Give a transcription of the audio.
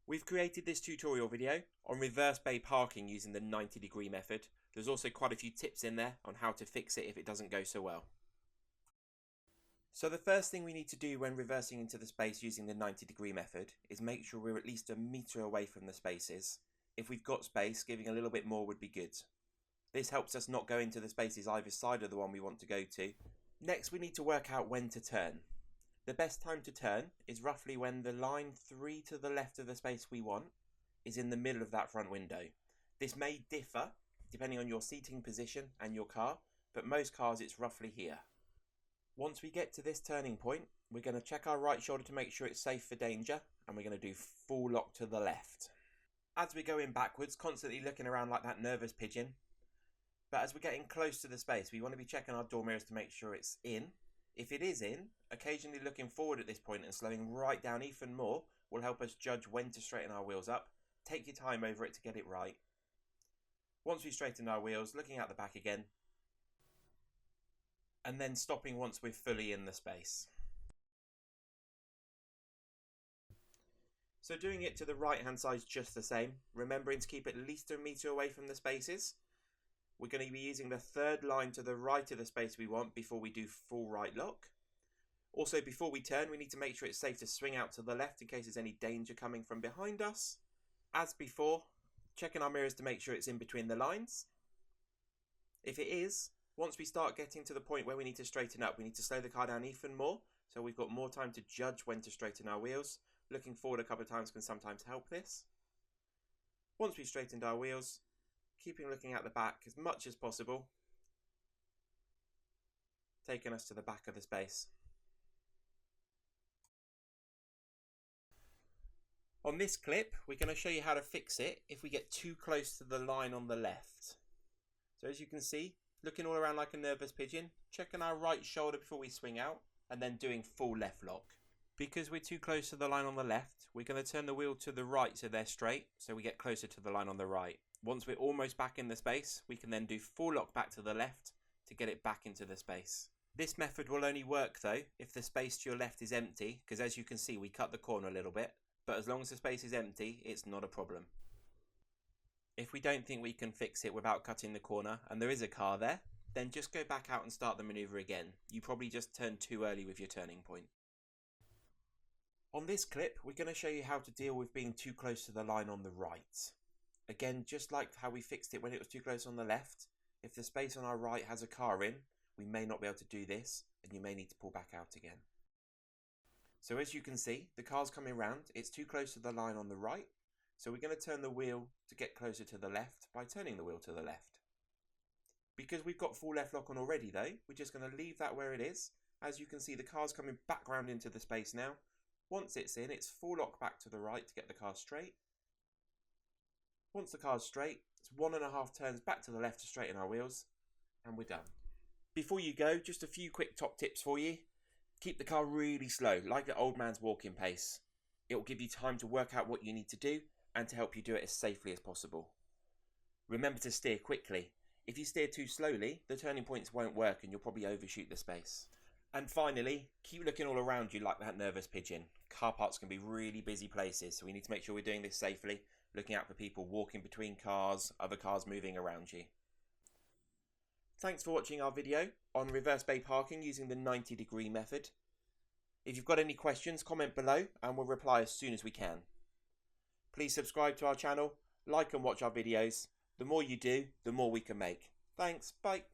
We've created this tutorial video on reverse bay parking using the 90-degree method. There's also quite a few tips in there on how to fix it if it doesn't go so well. So the first thing we need to do when reversing into the space using the 90-degree method is make sure we're at least a metre away from the spaces. If we've got space, giving a little bit more would be good. This helps us not go into the spaces either side of the one we want to go to. Next, we need to work out when to turn. The best time to turn is roughly when the line 3 to the left of the space we want is in the middle of that front window. This may differ depending on your seating position and your car, but most cars it's roughly here. Once we get to this turning point, we're going to check our right shoulder to make sure it's safe for danger, and we're going to do full lock to the left. As we're going backwards, constantly looking around like that nervous pigeon, but as we're getting close to the space, we want to be checking our door mirrors to make sure it's in. If it is in, occasionally looking forward at this point and slowing right down even more will help us judge when to straighten our wheels up. Take your time over it to get it right. Once we've straightened our wheels, looking out the back again, and then stopping once we're fully in the space. So doing it to the right hand side is just the same, remembering to keep at least a metre away from the spaces. We're going to be using the third line to the right of the space we want before we do full right lock. Also, before we turn, we need to make sure it's safe to swing out to the left in case there's any danger coming from behind us. As before, checking our mirrors to make sure it's in between the lines. If it is, once we start getting to the point where we need to straighten up, we need to slow the car down even more, so we've got more time to judge when to straighten our wheels. Looking forward a couple of times can sometimes help this. Once we've straightened our wheels, keeping looking at the back as much as possible, taking us to the back of the space. On this clip, we're going to show you how to fix it if we get too close to the line on the left. So as you can see, looking all around like a nervous pigeon, checking our right shoulder before we swing out, and then doing full left lock. Because we're too close to the line on the left, we're going to turn the wheel to the right so they're straight, so we get closer to the line on the right. Once we're almost back in the space, we can then do full lock back to the left to get it back into the space. This method will only work though if the space to your left is empty, because as you can see we cut the corner a little bit, but as long as the space is empty, it's not a problem. If we don't think we can fix it without cutting the corner and there is a car there, then just go back out and start the manoeuvre again. You probably just turned too early with your turning point. On this clip, we're going to show you how to deal with being too close to the line on the right. Again, just like how we fixed it when it was too close on the left, if the space on our right has a car in, we may not be able to do this, and you may need to pull back out again. So as you can see, the car's coming round, it's too close to the line on the right, so we're going to turn the wheel to get closer to the left by turning the wheel to the left. Because we've got full left lock on already though, we're just going to leave that where it is. As you can see, the car's coming back round into the space now. Once it's in, it's full lock back to the right to get the car straight. Once the car's straight, it's 1.5 turns back to the left to straighten our wheels, and we're done. Before you go, just a few quick top tips for you. Keep the car really slow, like the old man's walking pace. It will give you time to work out what you need to do and to help you do it as safely as possible. Remember to steer quickly. If you steer too slowly, the turning points won't work and you'll probably overshoot the space. And finally, keep looking all around you like that nervous pigeon. Car parks can be really busy places, so we need to make sure we're doing this safely, looking out for people walking between cars, other cars moving around you. Thanks for watching our video on reverse bay parking using the 90-degree method. If you've got any questions, comment below and we'll reply as soon as we can. Please subscribe to our channel, like and watch our videos. The more you do, the more we can make. Thanks, bye.